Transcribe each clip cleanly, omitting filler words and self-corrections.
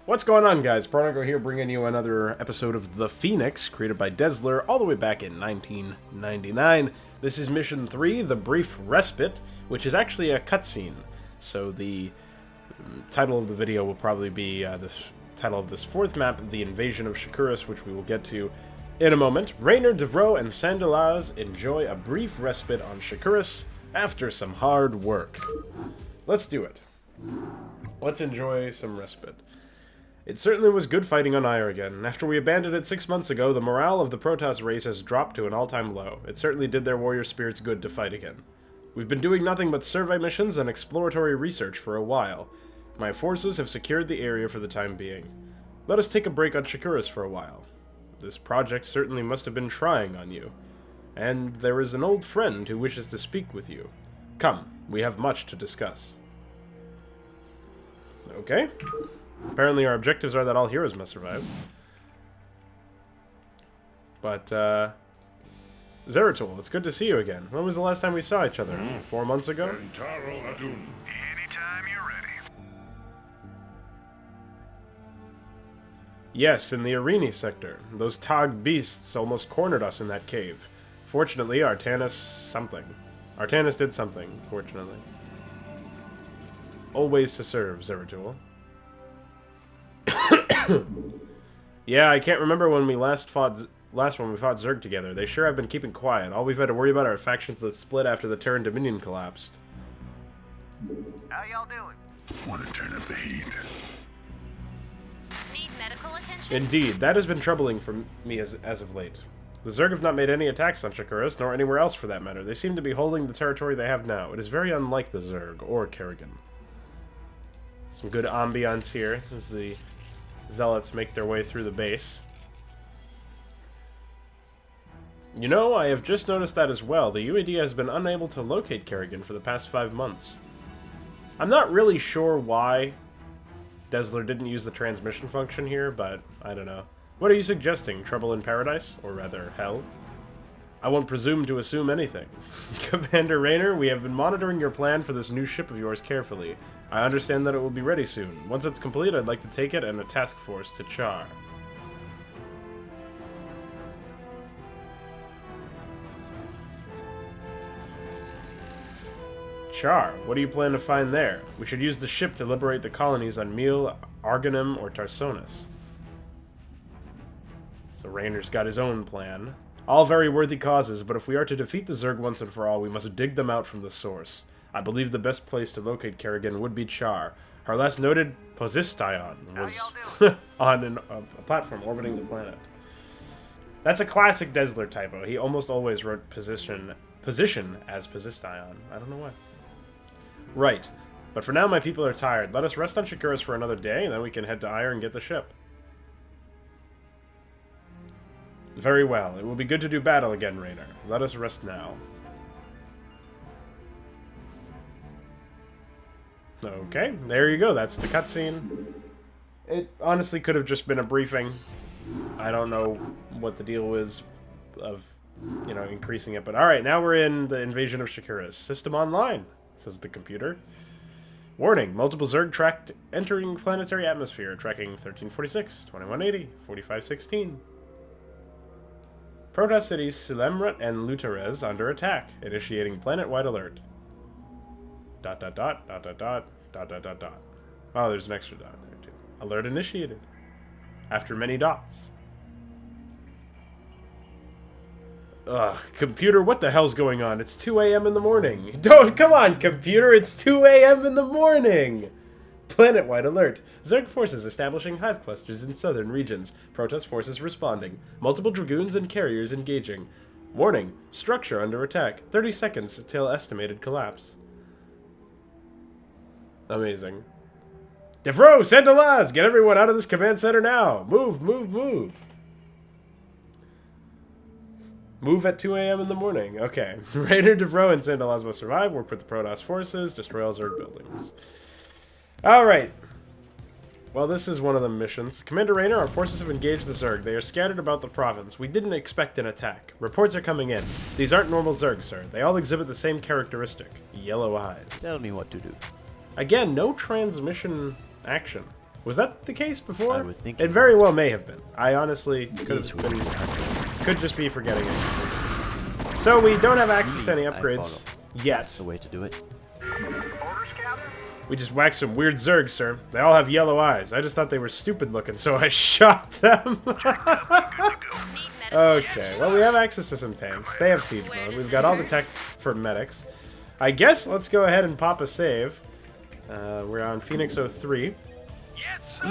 What's going on, guys? Pronigo here, bringing you another episode of The Fenix, created by Desler all the way back in 1999. This is Mission 3, the Brief Respite, which is actually a cutscene. So the title of the video will probably be the title of this fourth map, The Invasion of Shakuras, which we will get to in a moment. Rainer, Devro, and Sandalaz enjoy a brief respite on Shakuras after some hard work. Let's do it. Let's enjoy some respite. It certainly was good fighting on Ire again. After we abandoned it 6 months ago, the morale of the Protoss race has dropped to an all-time low. It certainly did their warrior spirits good to fight again. We've been doing nothing but survey missions and exploratory research for a while. My forces have secured the area for the time being. Let us take a break on Shakuras for a while. This project certainly must have been trying on you. And there is an old friend who wishes to speak with you. Come, we have much to discuss. Okay. Apparently our objectives are that all heroes must survive. But, Zeratul, it's good to see you again. When was the last time we saw each other? 4 months ago? Anytime you're ready. Yes, in the Arini sector. Those Tog beasts almost cornered us in that cave. Fortunately, Artanis did something, fortunately. Always to serve, Zeratul. Yeah, I can't remember when we last fought Zerg together. They sure have been keeping quiet. All we've had to worry about are factions that split after the Terran Dominion collapsed. How y'all doing? Want to turn up the heat? Need medical attention? Indeed, that has been troubling for me as of late. The Zerg have not made any attacks on Shakuras, nor anywhere else for that matter. They seem to be holding the territory they have now. It is very unlike the Zerg or Kerrigan. Some good ambiance here as the Zealots make their way through the base. You know, I have just noticed that as well. The UAD has been unable to locate Kerrigan for the past 5 months. I'm not really sure why Desler didn't use the transmission function here, but I don't know. What are you suggesting? Trouble in paradise? Or rather, hell? I won't presume to assume anything. Commander Rainer, we have been monitoring your plan for this new ship of yours carefully. I understand that it will be ready soon. Once it's complete, I'd like to take it and a task force to Char. Char, what do you plan to find there? We should use the ship to liberate the colonies on Mil, Argonim, or Tarsonis. So Rainer's got his own plan. All very worthy causes, but if we are to defeat the Zerg once and for all, we must dig them out from the source. I believe the best place to locate Kerrigan would be Char. Her last noted Posistion was on a platform orbiting the planet. That's a classic Desler typo. He almost always wrote position as Posistion. I don't know why. Right. But for now, my people are tired. Let us rest on Shakuras for another day, and then we can head to Ire and get the ship. Very well. It will be good to do battle again, Rainer. Let us rest now. Okay, there you go. That's the cutscene. It honestly could have just been a briefing. I don't know what the deal is of, you know, increasing it. But alright, now we're in the Invasion of Shakuras. System online, says the computer. Warning, multiple Zerg tracked entering planetary atmosphere. Tracking 1346, 2180, 4516. Protoss cities Sulemrat and Lutarez under attack. Initiating planet-wide alert. ... Oh, there's an extra dot there, too. Alert initiated. After many dots. Ugh, computer, what the hell's going on? It's 2 a.m. in the morning. Don't, come on, computer, it's 2 a.m. in the morning! Planet-wide alert. Zerg forces establishing hive clusters in southern regions. Protoss forces responding. Multiple dragoons and carriers engaging. Warning, structure under attack. 30 seconds till estimated collapse. Amazing. Devro, Sandalaz, get everyone out of this command center now! Move, move, move! Move at 2 a.m. in the morning. Okay. Rainer, Devro, and Sandalaz must survive, work with the Protoss forces, destroy all Zerg buildings. Alright. Well, this is one of the missions. Commander Rainer, our forces have engaged the Zerg. They are scattered about the province. We didn't expect an attack. Reports are coming in. These aren't normal Zerg, sir. They all exhibit the same characteristic. Yellow eyes. Tell me what to do. Again, no transmission action. Was that the case before? I was thinking It very well may have been. I honestly could just be forgetting it. So we don't have access to any upgrades yet. That's the way to do it. Orders, Captain? We just whacked some weird Zergs, sir. They all have yellow eyes. I just thought they were stupid looking, so I shot them. Okay, well, we have access to some tanks. They have siege mode. We've got all the tech for medics. I guess let's go ahead and pop a save. We're on Phoenix 03.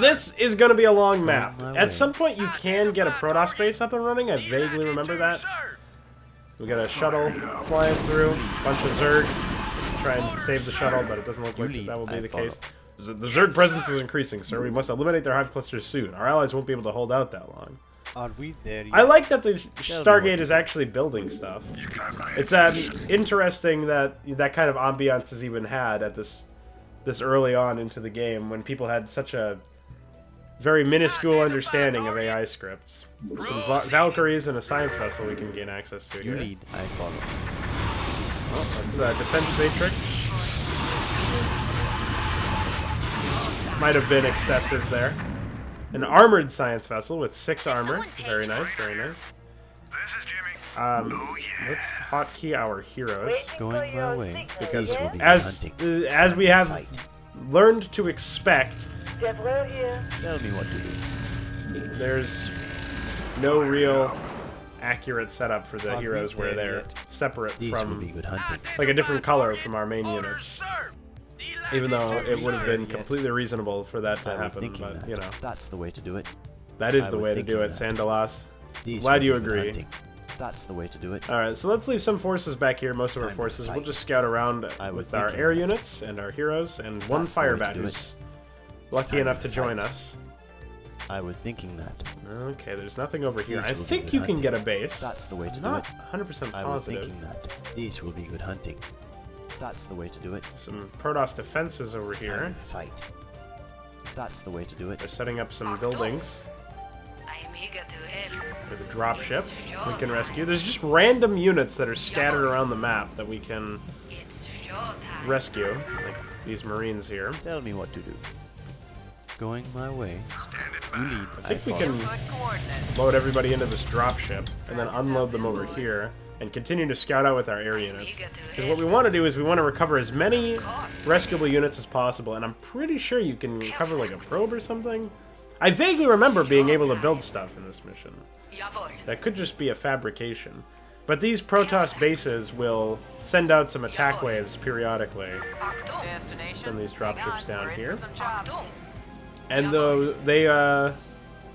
This is going to be a long map. At some point, you can get a Protoss base up and running. I vaguely remember that. We got a shuttle flying through, a bunch of Zerg. Try and save the shuttle, but it doesn't look like that will be the case. The Zerg presence is increasing, sir. We must eliminate their hive clusters soon. Our allies won't be able to hold out that long. Are we there yet? I like that the Stargate is actually building stuff. It's interesting that that kind of ambiance is even had at this early on into the game, when people had such a very minuscule understanding of AI scripts. Some Valkyries and a science vessel we can gain access to You here. lead, I follow. Oh, that's Defense Matrix. Might have been excessive there. An armored science vessel with 6 armor. Very nice, very nice. This is Jimmy. Let's hotkey our heroes, Going my way. because This will be as hunting. we have learned to expect, Desler here. Tell me what to do. there's no real accurate setup for the Are we heroes where there they're yet? separate These will be from, good hunting. like, a different color from our main units. Even though it would have been Yes. completely reasonable for that to I was happen, thinking but, that. you know, That's the way to do it. that is I the was way to do it, thinking Sandalas. These Glad will you be good agree. hunting. That's the way to do it. Alright, so let's leave some forces back here, most of our Time to forces. We'll fight. just scout around I was with our thinking air that. units and our heroes, and one That's the way fire to bat do who's lucky Time enough to to join fight. us. I was thinking that. Okay, there's nothing over here. These I will be think good you can hunting. get a base. That's the way to do Not it. 100% I was positive. thinking that. These will be good hunting. That's the way to do it. Some Protoss defenses over Time here. to fight. That's the way to do it. They're setting up some buildings I'm eager to help. for the dropship we can rescue. There's just random units that are scattered around the map that we can It's showtime. rescue, like these Marines here. Tell me what to do. Going my way. You lead, I think we follow. can load everybody into this dropship and then unload them over here and continue to scout out with our air units. Because what we want to do is we want to recover as many rescuable units as possible, and I'm pretty sure you can recover like a probe or something. I vaguely remember being able to build stuff in this mission. Jawohl. That could just be a fabrication. But these Protoss bases will send out some attack waves periodically. Achtung. Send these dropships down here. Achtung. And they,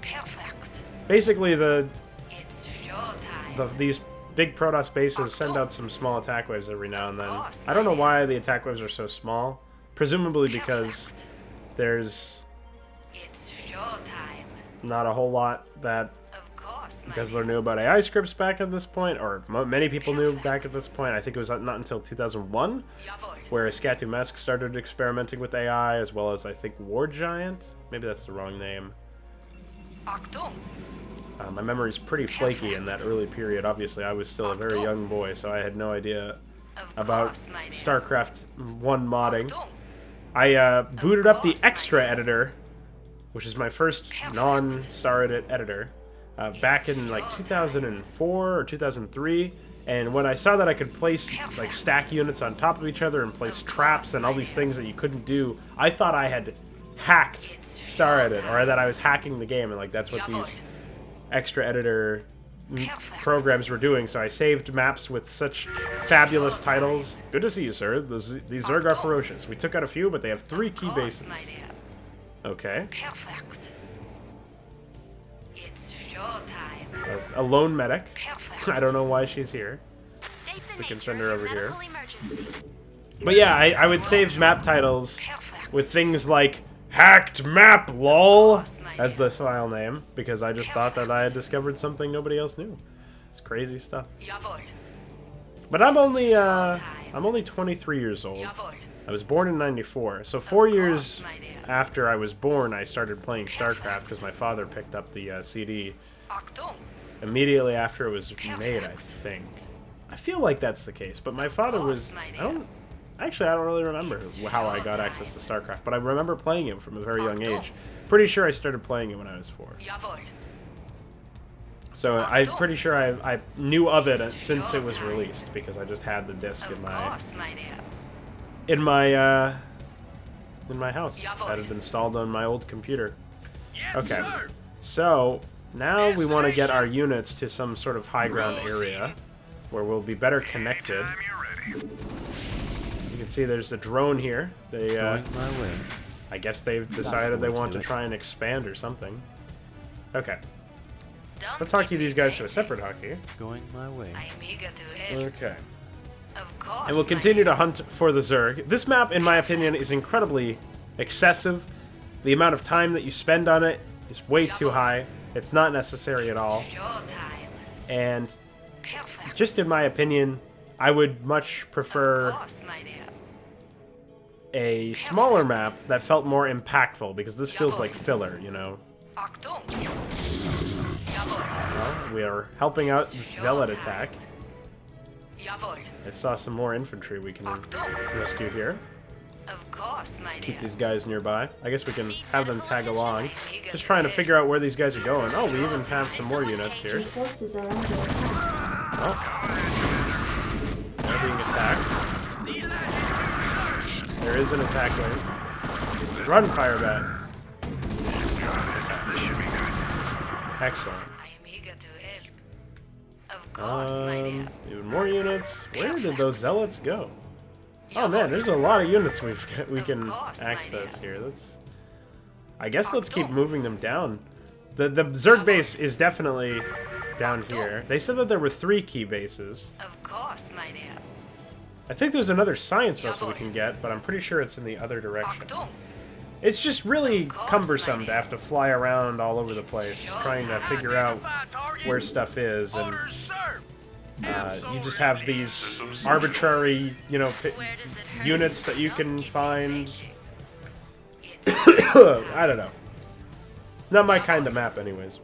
Perfect. basically It's showtime. these big Protoss bases send out some small attack waves every now and then. I don't know why the attack waves are so small. Presumably because there's It's showtime. not a whole lot that Of course, my Desler knew about AI scripts back at this point, or many people knew back at this point. I think it was not until 2001 Jawohl. where Scatu Mesk started experimenting with AI, as well as, I think, War Giant? Maybe that's the wrong name. Achtung. My memory's pretty flaky in that early period. Obviously, I was still a very young boy, so I had no idea Of about course, my dear. StarCraft 1 modding. Achtung. I booted up the Extra editor, which is my first non-Star Edit editor, back in like 2004 or 2003. And when I saw that I could place like stack units on top of each other and place traps and all these things that you couldn't do, I thought I had hacked Star Edit, or that I was hacking the game, and like that's what these Extra editor programs were doing. So I saved maps with such fabulous titles. Good to see you, sir. These Zerg are ferocious. We took out a few, but they have 3 key bases. My dear. Okay. Perfect. It's showtime. That's a lone medic. Perfect. I don't know why she's here. State the We can nature send of her your over here. medical emergency. But yeah, I would save map titles Perfect. with things like hacked map lol as the file name, because I just thought that I had discovered something nobody else knew. It's crazy stuff. Jawohl. But I'm only 23 years old. Jawohl. I was born in '94, so 4 years after I was born, I started playing StarCraft because my father picked up the CD Achtung. immediately after it was made, I think. I feel like that's the case, but my father was... I don't really remember how I got access to StarCraft, but I remember playing it from a very young age. Pretty sure I started playing it when I was 4. Jawohl. So I'm pretty sure I knew of it since it was released because I just had the disc Of in course, my dear. in my house Jawohl. that had been installed on my old computer. Okay, so now we want to get our units to some sort of high ground area where we'll be better connected. Anytime you're ready. You can see there's a drone here. They, Going my way. I guess they've decided they want to try and expand or something. Okay, Don't let's hockey keep these me guys to a waiting. separate hockey. Going my way. I am eager to help. Okay. Of course. And we'll my continue dear. to hunt for the Zerg. This map, in my opinion, is incredibly excessive. The amount of time that you spend on it is way too high. It's not necessary at all. It's showtime. And Perfect. just in my opinion, I would much prefer Of course, my dear. a smaller map that felt more impactful, because this feels like filler, you know? Achtung. Jawohl. Well, we are helping out the Zealot attack. Jawohl. I saw some more infantry we can rescue here. Of course, my dear. Keep these guys nearby. I guess we can have them tag along. Just trying to figure out where these guys are going. Oh, we even have some more units here. Your forces are under attack. Oh. They're being attacked. There is an attack wave. Run, Firebat. Excellent. I am eager to help. Of course, my dear. Even more units. Where did those zealots go? Oh man, there's a lot of units we can course, my access dear. here. I guess let's keep moving them down. The Zerg base is definitely down here. They said that there were 3 key bases. Of course, my dear. I think there's another science vessel we can get, but I'm pretty sure it's in the other direction. Achtung. It's just really Of course, cumbersome my to have to fly around all over the It's place, your trying to time. figure out where stuff is, and you just have these arbitrary, you know, units that you can find. I don't know. Not my kind of map, anyways.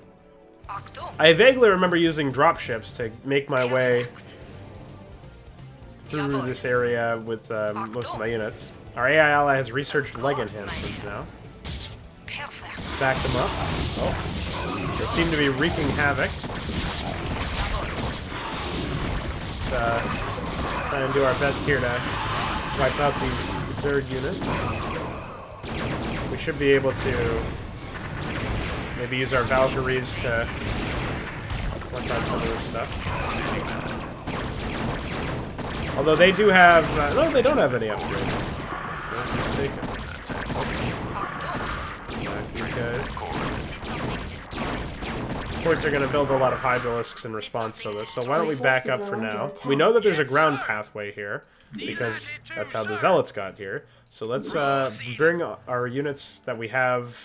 Achtung. I vaguely remember using dropships to make my way Perfect. through this area with most of my units. Our AI ally has researched leg course, enhancements my now. Perfect. Back them up. Oh. They seem to be wreaking havoc. Let's try and do our best here to wipe out these Zerg units. We should be able to maybe use our Valkyries to wipe out some of this stuff. Although they do have... no, they don't have any upgrades. I was mistaken. Back you guys. Of course, they're going to build a lot of Hydralisks in response to this, so why don't we back up for now? We know that there's a ground pathway here, because that's how the Zealots got here. So let's bring our units that we have,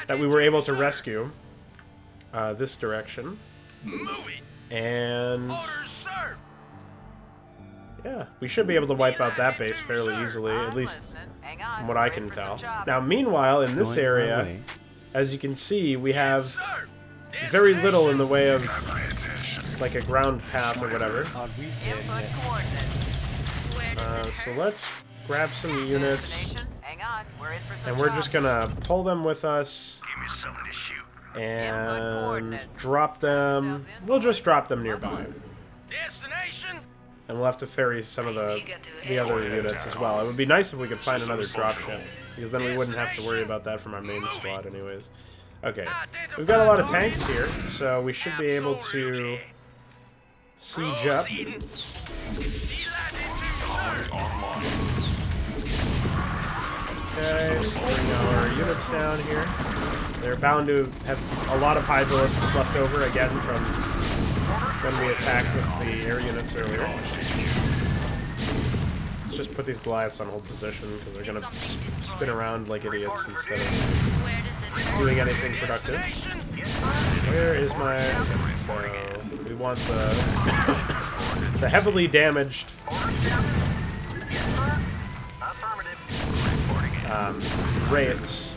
that we were able to rescue, this direction. And... yeah, we should be able to wipe out that base fairly easily, at least from what I can tell. Now, meanwhile, in this Going my area, way. as you can see, we have very little in the way of, like, a ground path or whatever. So let's grab some units, and we're just gonna pull them with us, Give me something to shoot. and drop them. We'll just drop them nearby. Destination. And we'll have to ferry some of the other units as well. It would be nice if we could find another dropship, because then we wouldn't have to worry about that from our main squad anyways. Okay, we've got a lot of tanks here, so we should be able to siege up. Okay, let's bring our units down here. They're bound to have a lot of Hydralisks left over again from when we attacked with the air units earlier. Let's just put these Goliaths on hold position, because they're going to spin around like idiots instead of doing anything productive. Where is my... okay, so we want the, the heavily damaged Wraiths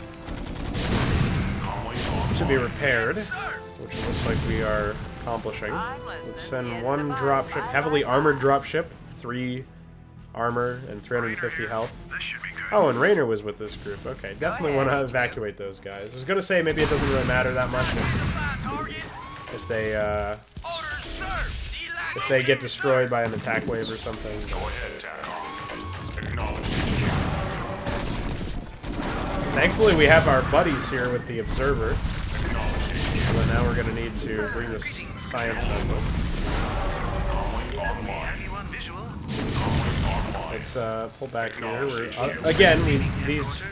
to be repaired, which it looks like we are accomplishing. Let's send one dropship, heavily armored dropship, 3 armor and 350 health. This should be good. Oh, and Raynor was with this group. Okay, definitely want to evacuate those guys. I was gonna say maybe it doesn't really matter that much if they get destroyed by an attack wave or something. Go ahead, TACOM. Acknowledge. Thankfully, we have our buddies here with the observer. So now we're gonna need to bring this science vessel. Let's pull back here. We're, again, these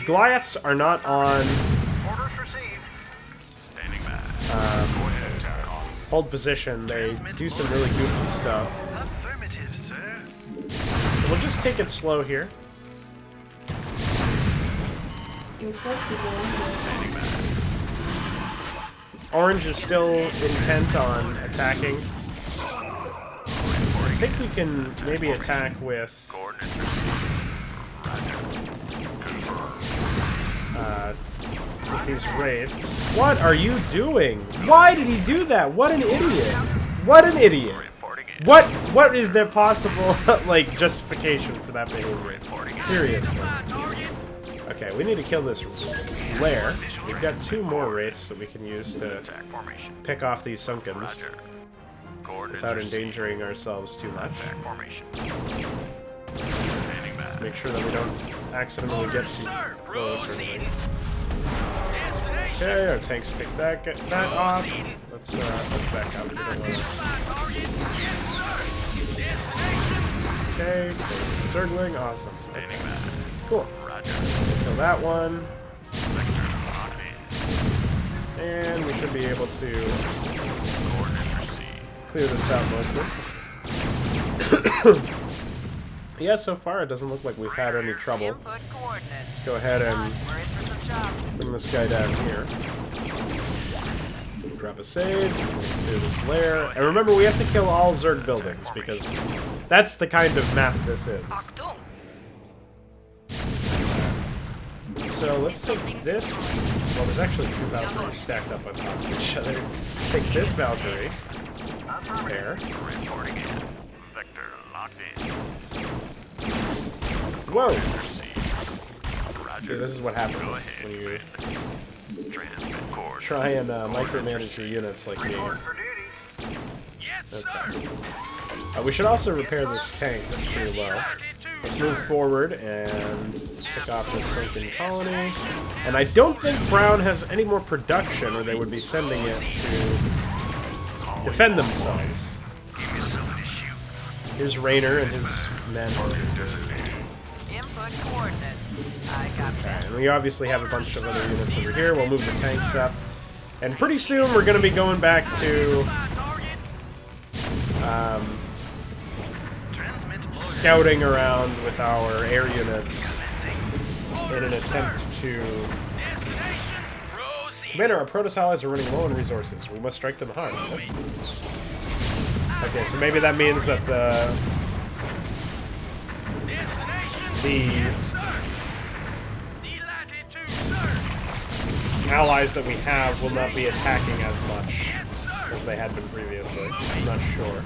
Goliaths are not on hold position. They do some really goofy stuff. So we'll just take it slow here. Your forces are under attack. Orange is still intent on attacking. I think we can maybe attack with these wraiths. What are you doing? Why did he do that? What an idiot! What an idiot! What is there possible like justification for that behavior? Seriously. Okay, we need to kill this lair. We've got 2 more wraiths that we can use to pick off these Sunkens without endangering ourselves too much. Let's make sure that we don't accidentally get too close or anything. Okay, our tanks pick that off. Let's back up. We don't wanna... Okay, circling, awesome. Okay. Cool. Kill that one. And we should be able to clear this out mostly. Yeah, so far it doesn't look like we've had any trouble. Let's go ahead and bring this guy down here. Drop a save, clear this lair. And remember, we have to kill all Zerg buildings, because that's the kind of map this is. So let's take this. Well, there's actually 2 Valkyries stacked up on top of each other. Take this Valkyrie. There. Whoa! See, this is what happens when you try and micromanage your units like me. Okay. We should also repair this tank. That's pretty low. Let's move forward and pick off this sunken colony. And I don't think Brown has any more production, or they would be sending it to defend themselves. Here's Raynor and his men. And we obviously have a bunch of other units over here. We'll move the tanks up. And pretty soon we're going to be going back to scouting around with our air units in an attempt to... Commander, our Protoss allies are running low on resources. We must strike them hard. Okay, so maybe that means that the allies that we have will not be attacking as much as they had been previously. I'm not sure.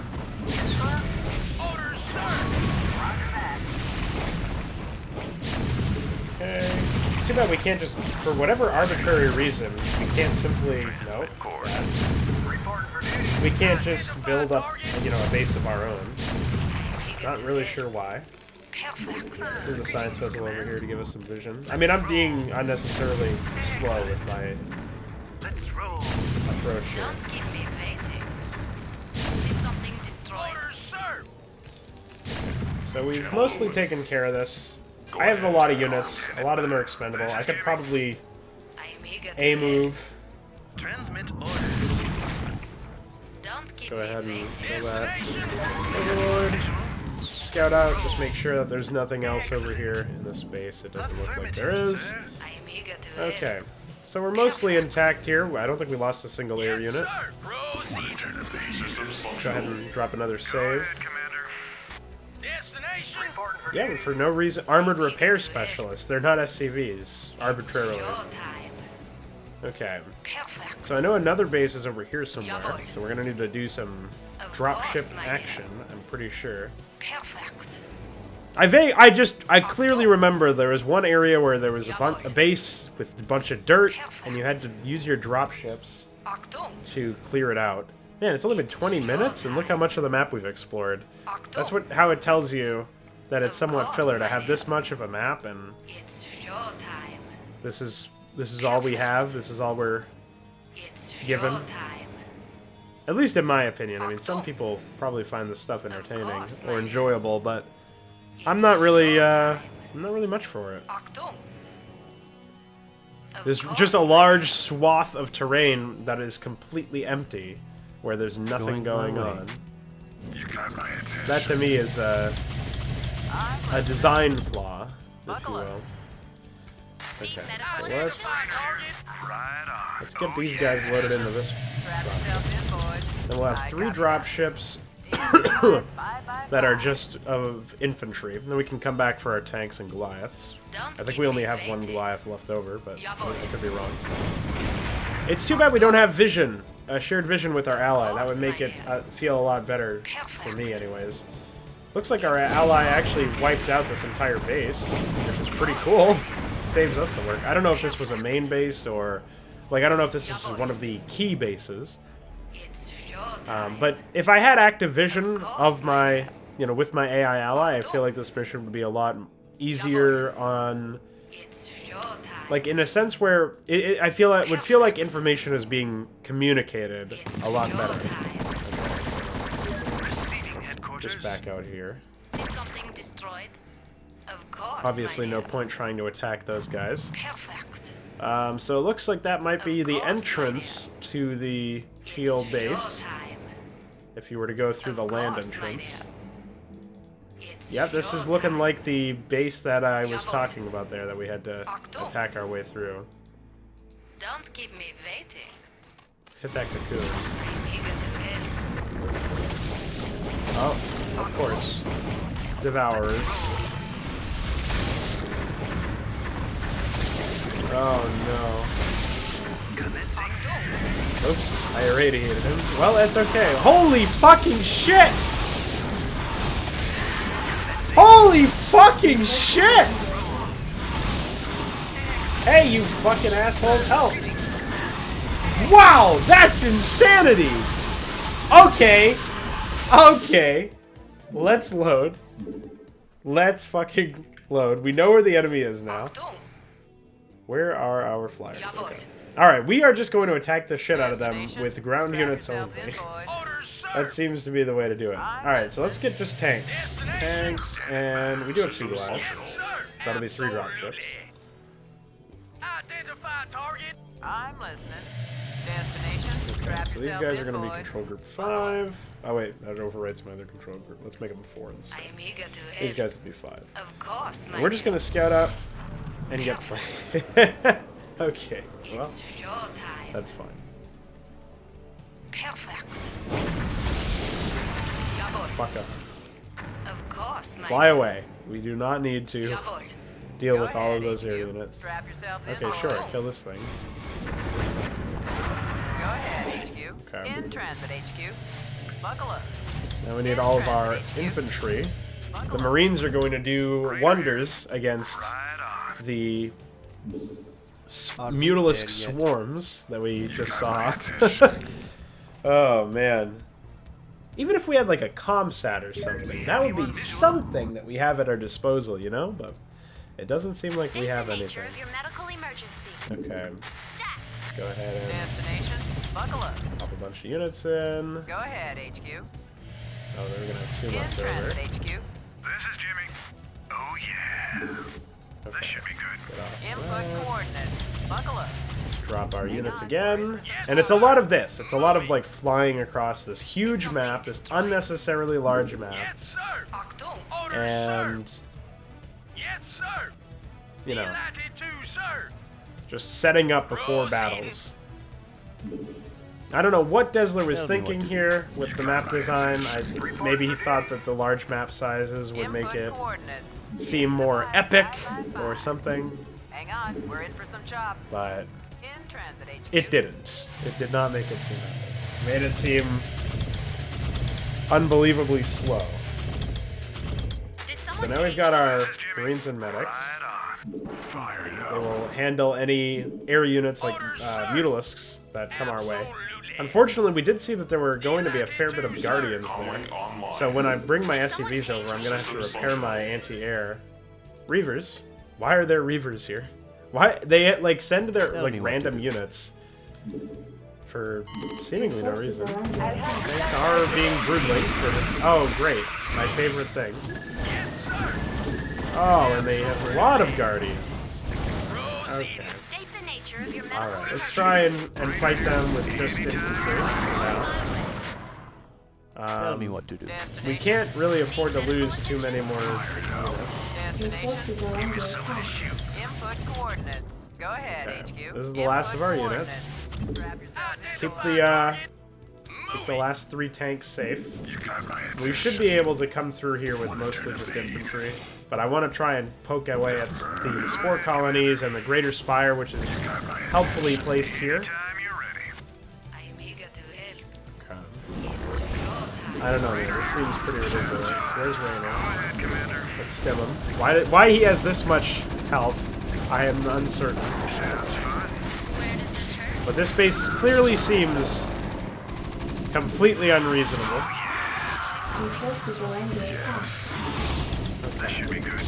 Okay. It's too bad we can't just, for whatever arbitrary reason, we can't simply... No. We can't just build up, you know, a base of our own. Not really sure why. There's a science vessel over here to give us some vision. I mean, I'm being unnecessarily slow with my approach here. Don't keep me waiting. Need something destroyed. So we've mostly taken care of this. I have a lot of units. A lot of them are expendable. I could probably A-move. Transmit orders. Don't keep Go ahead and me kill that. Overlord. Scout out, just make sure that there's nothing else over here in this base. It doesn't look like there is. Okay, so we're mostly intact here. I don't think we lost a single air unit. Let's go ahead and drop another save. Yeah, but for no reason. Armored repair specialists. They're not SCVs, arbitrarily. Okay. So I know another base is over here somewhere, so we're gonna need to do some dropship action, I'm pretty sure. Perfect. I clearly remember there was one area where there was a base with a bunch of dirt, and you had to use your drop ships to clear it out. Man, it's only been 20 minutes, and look how much of the map we've explored. That's how it tells you that it's somewhat filler to have this much of a map, and this is all we have. This is all we're given. At least in my opinion. I mean, some people probably find this stuff entertaining or enjoyable, but I'm not really much for it. There's just a large swath of terrain that is completely empty, where there's nothing going on. That to me is a design flaw, if you will. Okay, so let's get these guys loaded into this dropship. Then we'll have 3 dropships that are just of infantry. And then we can come back for our tanks and Goliaths. I think we only have 1 Goliath left over, but I could be wrong. It's too bad we don't have vision, shared vision with our ally. That would make it feel a lot better for me anyways. Looks like our ally actually wiped out this entire base, which is pretty cool. Saves us the work. I don't know if this was a main base or... Like, I don't know if this was one of the key bases. But if I had active vision of my, with my AI ally, I feel like this mission would be a lot easier on... Like, in a sense where I feel it would feel like information is being communicated a lot better. Okay, so just back out here. Did something destroyed? Of course. Obviously, no point trying to attack those guys. Perfect. So it looks like that might be the entrance to the Teal base. If you were to go through the land entrance. Yep, this is looking like the base that I was talking about there that we had to attack our way through. Don't keep me waiting. Let's hit that cocoon. I'm eager to help. Oh, of course. Devourers. Oh no. Oops, I irradiated him. Well, that's okay. Holy fucking shit! Holy fucking shit! Hey, you fucking assholes, help! Wow, that's insanity! Okay. Okay. Let's load. Let's fucking load. We know where the enemy is now. Where are our flyers? Okay. Alright, we are just going to attack the shit out of them with ground units only. That seems to be the way to do it. Alright, so let's get just tanks. Tanks, and we do have 2 Goliaths. So that'll be 3 dropships. Identify target. I'm listening. Destination. Okay, so these guys are going to be control group 5. Oh wait, that overwrites my other control group. Let's make them 4 instead. I am eager to help. These guys will be 5. Of course, my We're just going to scout up and get flanked. Okay, well, It's showtime. that's fine. Perfect. Fuck up. Of course, my Fly away. We do not need to Jawohl. deal Go with all of ahead, those HQ. air units. Strap yourselves in. Okay, sure, kill this thing. Go ahead, HQ. Okay. In transit, HQ. Buckle up. Now we need all of our infantry. The Marines are going to do wonders against the mutalisk swarms that we just saw. Oh, man. Even if we had like a comsat or something, that would be something that we have at our disposal, you know? But it doesn't seem like we have anything. Your medical emergency. Okay. Stat. Go ahead and Destination. Buckle up. pop a bunch of units in. Go ahead, HQ. Oh, they're gonna have too In much over. transit, HQ. This is Jimmy. Oh yeah. This Okay. should be good. Get off Input that. coordinates. Buckle up. Let's drop our units again. And it's a lot of this. It's a lot of like flying across this huge map, this unnecessarily large map. Yes, sir. Achtung. Orders, sir. And, Yes, sir. you know, Delighted to, sir. just setting up before battles. I don't know what Desler was thinking here with the map design. Maybe he thought that the large map sizes would make Input it coordinates. seem more epic or something, Hang on, we're in for some chop. but In transit, HQ. it didn't. It did not make it seem epic. It made it seem unbelievably slow. Did someone So now we've got our Marines and medics. Right on. Fired They up. will handle any air units like Mutalisks that come our way. Unfortunately, we did see that there were going to be a fair bit of Guardians there. So when I bring my SCVs over, I'm going to have to repair my anti-air. Reavers? Why are there Reavers here? Why? They, like, send their, like, random units for seemingly no reason. Thanks are being broodling for the... Oh, great. My favorite thing. Oh, and they have a lot of Guardians. Okay. State the nature of your medical Alright, let's try and fight them with just infantry now. Tell me what to do. We can't really afford to lose too many more units. Your forces are under attack. Input coordinates. Go ahead, Okay, HQ. this is the last of our units. Grab yourself. Keep the last 3 tanks safe. You got my attention. We should be able to come through here with mostly just infantry, but I want to try and poke away at the spore colonies and the greater spire, which is helpfully placed here. Time you're ready. I am eager to help. Okay. It's your time. I don't know, man. This seems pretty ridiculous. Where's Reyna? Go ahead, Commander. Let's stem him. Why he has this much health, I am uncertain. Sounds fun. Where does it hurt? But this base clearly seems completely unreasonable. Your forces are under attack. That should be good.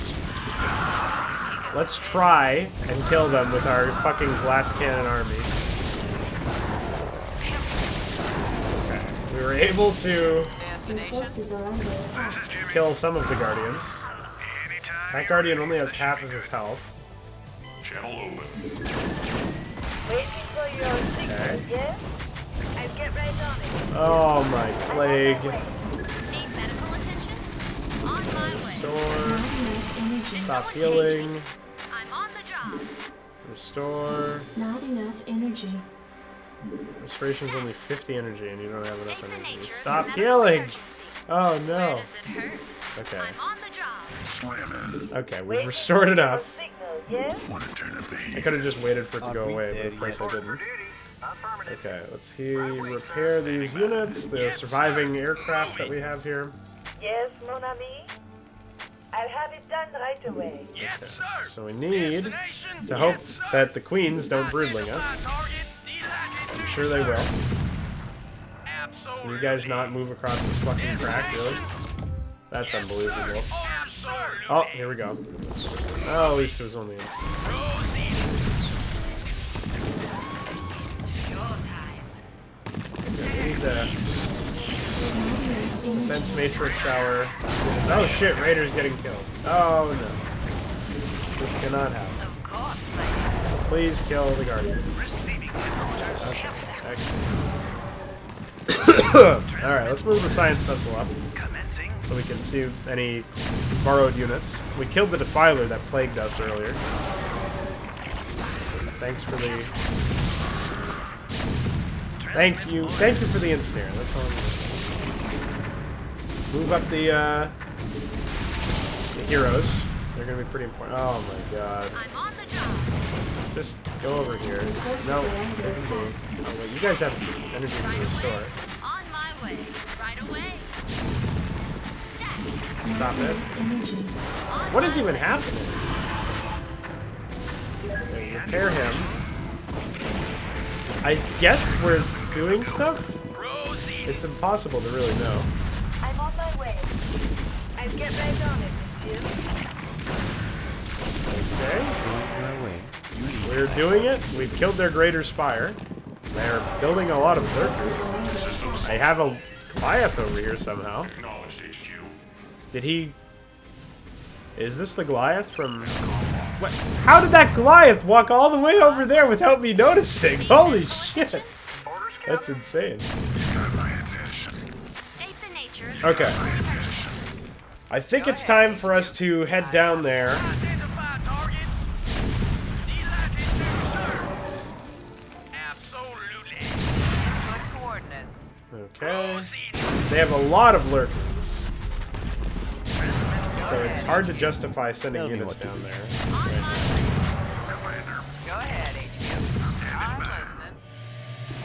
Let's try and kill them with our fucking glass cannon army. Okay. We were able to Your Destination. forces are under attack. kill some of the Guardians. Anytime. That Guardian only has half of his health. Channel open. Waiting for your signal, yes? I'll get right on it. Oh my plague. Need medical attention? On my way. Restore. Not enough energy. Stop healing. I'm on the job. Restore. Not enough energy. Restoration's only 50 energy and you don't have State enough the energy. nature of Stop your medical healing! emergency. Oh Where no. does it hurt? Okay. I'm on the job. Slamming. Okay, we've Waiting restored for your enough. signal, yes? Want to turn up the I heat. could have just waited for it to Not go away, but dead of course I yet. didn't. Okay, let's see. Repair these units, the surviving aircraft that we have here. Yes, mon ami? I'll have it done right away. Okay, so we need to hope that the queens don't broodling us. I'm sure they will. Can you guys not move across this fucking crack, really? That's unbelievable. Oh, here we go. Oh, at least it was only... It's your time. Okay, we need the defense matrix tower. Oh shit, Raider's getting killed. Oh no. This cannot happen. Of course, my Please kill the Guardian. perfect. Alright, let's move the science vessel up Commencing. so we can see any borrowed units. We killed the Defiler that plagued us earlier. Thanks for the... Thank you for the ensnare. That's all I'm gonna do. Move up the heroes. They're gonna be pretty important. Oh my god. I'm on the job. Just go over here. No, leave me. Oh wait, you guys have energy to restore. On my way. Right away. Stack. Stop it. Energy. On What is my even way. happening? Okay, repair him. I guess we're doing stuff? It's impossible to really know. I'm on my way. I'll get right on it, monsieur. Okay, On my way. we're doing it. We've killed their greater spire. They're building a lot of lurkers. I have a Goliath over here somehow. Did he... Is this the Goliath from... What? How did that Goliath walk all the way over there without me noticing? Holy shit! That's insane. Got my attention. State the nature of Okay. I think it's time for us to head down there. Input coordinates. Okay. They have a lot of lurkers. So it's hard to justify sending Tell me units what to down do. there. Commander. Go ahead, HQ. I'm listening.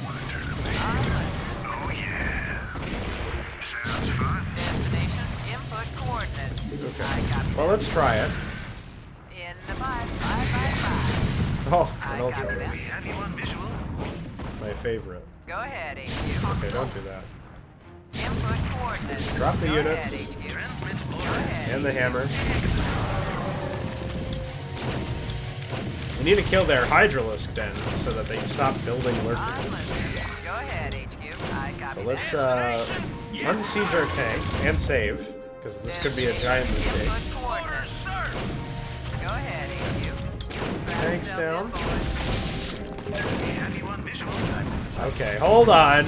Want to turn up the heat. I'm listening. Oh yeah. Sounds fun. Destination. Input coordinates. Okay. I copy Well, let's try it. In the 5. Oh, I an copy ultra. that. We have you on visual. My favorite. Go ahead, HQ. Okay, don't do that. Input coordinates. Drop the Go units. Ahead, HQ. Transmit Go orders. ahead. And the hammer. We need to kill their Hydralisk den so that they stop building I'm lurkers. listening. Go ahead, HQ. I copy So let's that. unsiege our tanks and save, because this could be a giant mistake. Input coordinates. Go ahead, HQ. Grab Tanks yourself down. info. We have you on visual. Okay, hold on,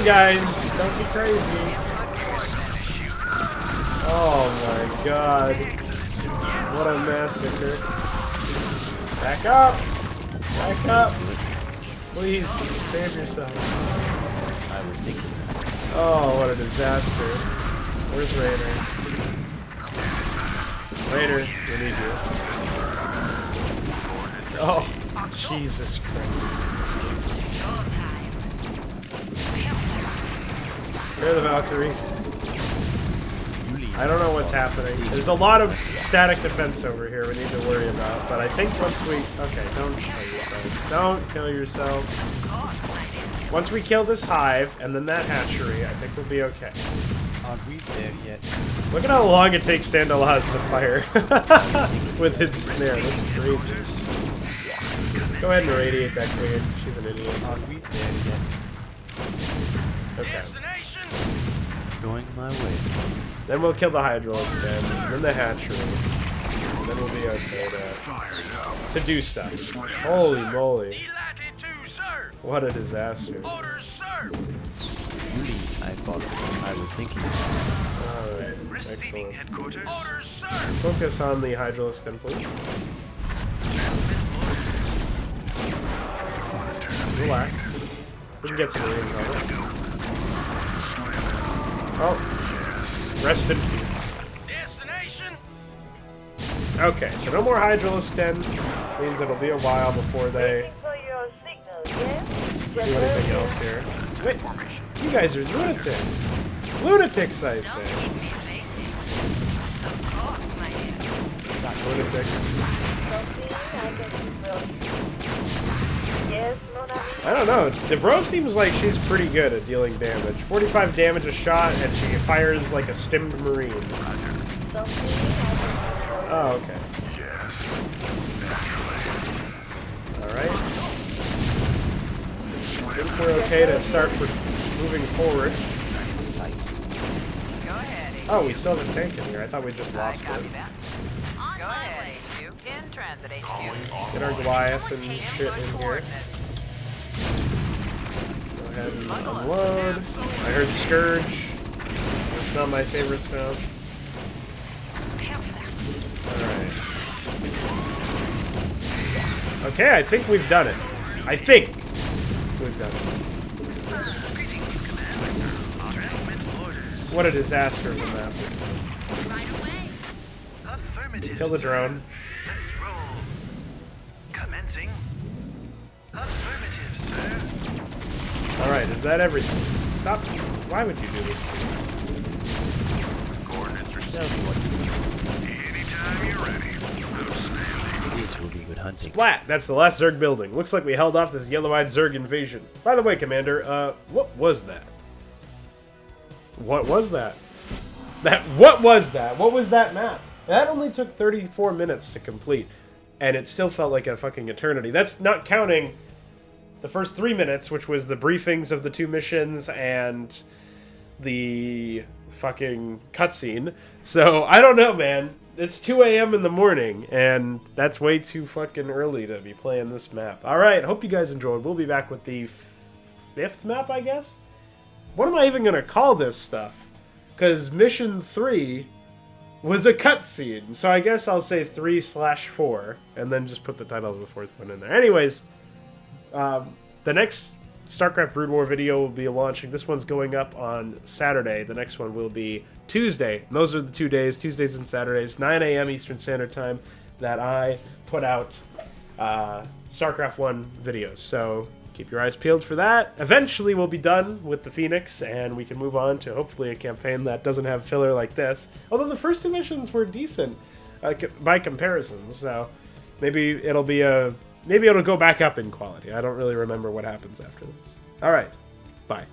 guys. Don't be crazy. Input coordinates. Oh my god. What a massacre. Back up! Back up! Please, save yourself. I was thinking that. Oh, what a disaster. Where's Raider? Raider, we need you. Oh, Jesus Christ. Here's the Valkyrie. I don't know what's happening. There's a lot of static defense over here we need to worry about, but I think once we... Okay, don't kill yourself. Don't kill yourself. Once we kill this hive, and then that hatchery, I think we'll be okay. Aren't we there yet? Look at how long it takes Sandalaz to fire with its snare. That's crazy. Go ahead and radiate that queen. She's an idiot. Aren't we there yet? Okay. Going my way. Then we'll kill the Hydralisk den, then the hatchery. And then we'll be okay to do stuff. Holy moly. What a disaster. Yuli, I thought I was thinking. Alright, Receiving excellent. headquarters. Focus on the Hydralisk den, please. Relax. We can get some range on it. Oh. Rest in peace. Okay, so no more Hydralisk den. Means it'll be a while before they Waiting for your signal, yes? do anything else here. Wait, you guys are lunatics. Lunatics, I say. Lunatics. Yes, mon ami? I don't know. Devro seems like she's pretty good at dealing damage. 45 damage a shot, and she fires like a stimmed marine. Oh, okay. Yes. Alright. I think we're okay to start moving forward. Go ahead, HQ. Oh, we still have a tank in here. I thought we just I lost copy it. that. Go ahead, HQ. In transit, HQ. Get our Goliath and shit Input in here. coordinates. Go ahead and unload. I heard Scourge. That's not my favorite sound. Alright. Okay, I think we've done it. I think we've done it. Transmit orders. What a disaster of a map. Affirmative. Kill the sir. drone. Let's roll. Commencing. Affirmative, sir. Alright, is that everything? Stop. Why would you do this? Coordinates Tell me what to do. anytime you're ready. Outstanding. This will be good hunting. Splat! That's the last Zerg building. Looks like we held off this yellow-eyed Zerg invasion. By the way, Commander, what was that? What was that? What was that? What was that map? That only took 34 minutes to complete, and it still felt like a fucking eternity. That's not counting the first 3 minutes, which was the briefings of the 2 missions and the fucking cutscene. So, I don't know, man. It's 2 a.m. in the morning, and that's way too fucking early to be playing this map. Alright, hope you guys enjoyed. We'll be back with the 5th map, I guess? What am I even gonna call this stuff? Because Mission 3 was a cutscene, so I guess I'll say 3/4, and then just put the title of the 4th one in there. Anyways, the next StarCraft Brood War video will be launching. This one's going up on Saturday. The next one will be Tuesday. And those are the 2 days, Tuesdays and Saturdays, 9 a.m. Eastern Standard Time, that I put out StarCraft 1 videos. So keep your eyes peeled for that. Eventually we'll be done with the Phoenix, and we can move on to hopefully a campaign that doesn't have filler like this. Although the first 2 missions were decent. by comparison. So maybe it'll be maybe it'll go back up in quality. I don't really remember what happens after this. All right, bye.